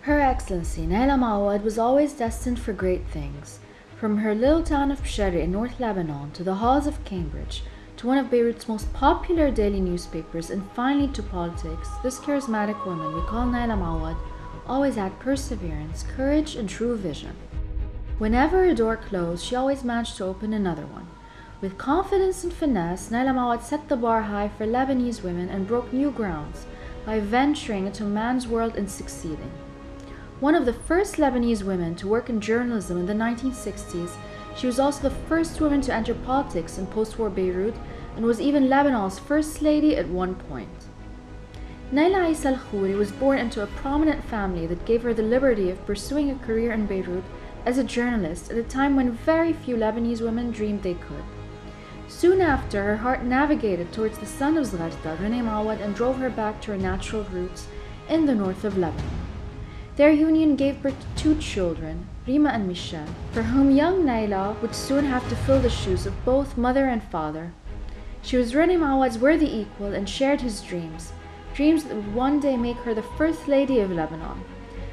Her Excellency Nayla Moawad was always destined for great things. From her little town of Bsheri in North Lebanon to the halls of Cambridge, to one of Beirut's most popular daily newspapers, and finally to politics, this charismatic woman we call Nayla Moawad always had perseverance, courage, and true vision. Whenever a door closed, she always managed to open another one. With confidence and finesse, Nayla Moawad set the bar high for Lebanese women and broke new grounds by venturing into man's world and succeeding. One of the first Lebanese women to work in journalism in the 1960s, she was also the first woman to enter politics in post-war Beirut and was even Lebanon's first lady at one point. Nayla Isa al-Khouri was born into a prominent family that gave her the liberty of pursuing a career in Beirut as a journalist at a time when very few Lebanese women dreamed they could. Soon after, her heart navigated towards the son of Zgharta, René Moawad, and drove her back to her natural roots in the north of Lebanon. Their union gave birth to two children, Rima and Michel, for whom young Nayla would soon have to fill the shoes of both mother and father. She was René Moawad's worthy equal and shared his dreams that would one day make her the First Lady of Lebanon.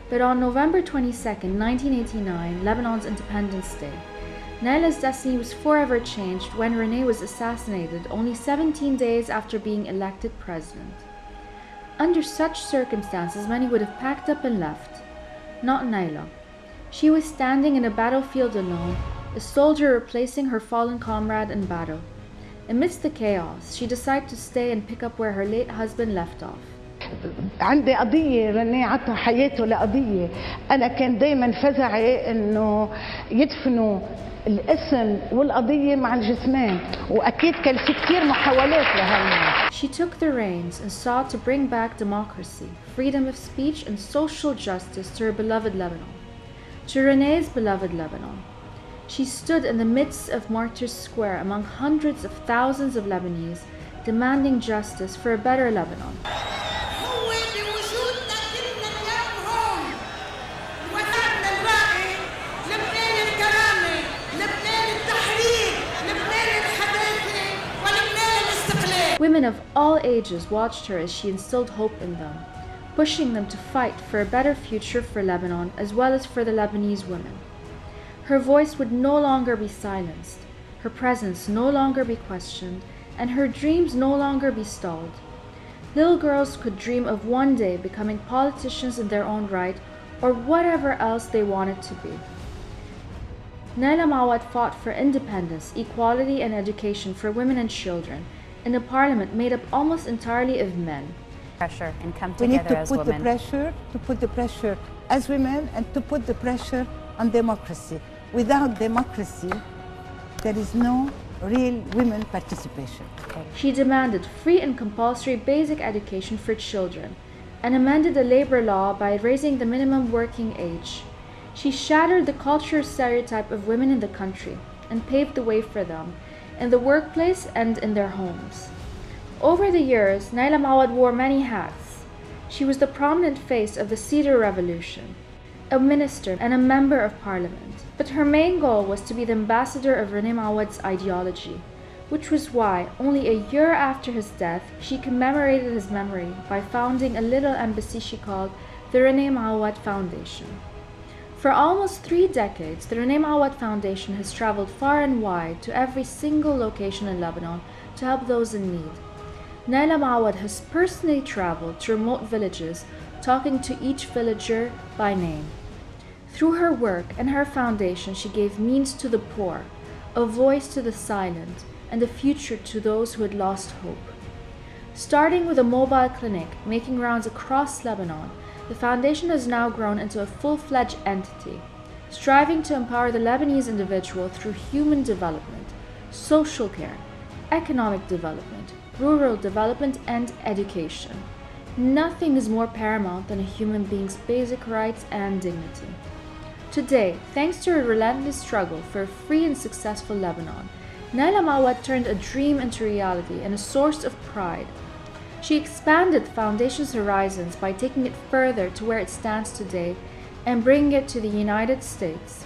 But on November 22, 1989, Lebanon's Independence Day, Nayla's destiny was forever changed when Rene was assassinated only 17 days after being elected president. Under such circumstances, many would have packed up and left. Not Nayla. She was standing in a battlefield alone, a soldier replacing her fallen comrade in battle. Amidst the chaos, she decided to stay and pick up where her late husband left off. عندي قضية رني عطى حياته لقضية. أنا كان دايما فزعي إنه يدفنوا الاسم والقضية مع الجثمان، وأكيد كان في كتير محاولات لهالموضوع. She took the reins and sought to bring back democracy, freedom of speech, and social justice to her beloved Lebanon, to René's beloved Lebanon. She stood in the midst of Martyrs Square among hundreds of thousands of Lebanese, demanding justice for a better Lebanon. Women of all ages watched her as she instilled hope in them, pushing them to fight for a better future for Lebanon as well as for the Lebanese women. Her voice would no longer be silenced, her presence no longer be questioned, and her dreams no longer be stalled. Little girls could dream of one day becoming politicians in their own right or whatever else they wanted to be. Nayla Moawad fought for independence, equality, and education for women and children in a parliament made up almost entirely of men. Pressure and come We need together to as put women. to put the pressure as women, and to put the pressure on democracy. Without democracy, there is no real women participation. She demanded free and compulsory basic education for children and amended the labor law by raising the minimum working age. She shattered the cultural stereotype of women in the country and paved the way for them in the workplace and in their homes. Over the years, Nayla Moawad wore many hats. She was the prominent face of the Cedar Revolution, a minister and a member of parliament. But her main goal was to be the ambassador of René Moawad's ideology, which was why, only a year after his death, she commemorated his memory by founding a little embassy she called the René Moawad Foundation. For almost 3 decades, the René Moawad Foundation has traveled far and wide to every single location in Lebanon to help those in need. Nayla Moawad has personally traveled to remote villages, talking to each villager by name. Through her work and her foundation, she gave means to the poor, a voice to the silent, and a future to those who had lost hope. Starting with a mobile clinic making rounds across Lebanon, the foundation has now grown into a full-fledged entity, striving to empower the Lebanese individual through human development, social care, economic development, rural development, and education. Nothing is more paramount than a human being's basic rights and dignity. Today, thanks to her relentless struggle for a free and successful Lebanon, Nayla Moawad turned a dream into reality and a source of pride. She expanded the foundation's horizons by taking it further to where it stands today and bringing it to the United States.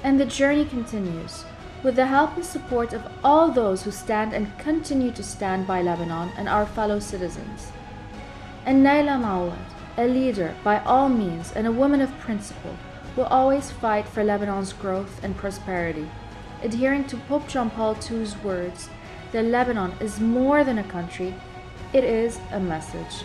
And the journey continues, with the help and support of all those who stand and continue to stand by Lebanon and our fellow citizens. And Nayla Moawad, a leader by all means and a woman of principle, will always fight for Lebanon's growth and prosperity, adhering to Pope John Paul II's words that Lebanon is more than a country, it is a message.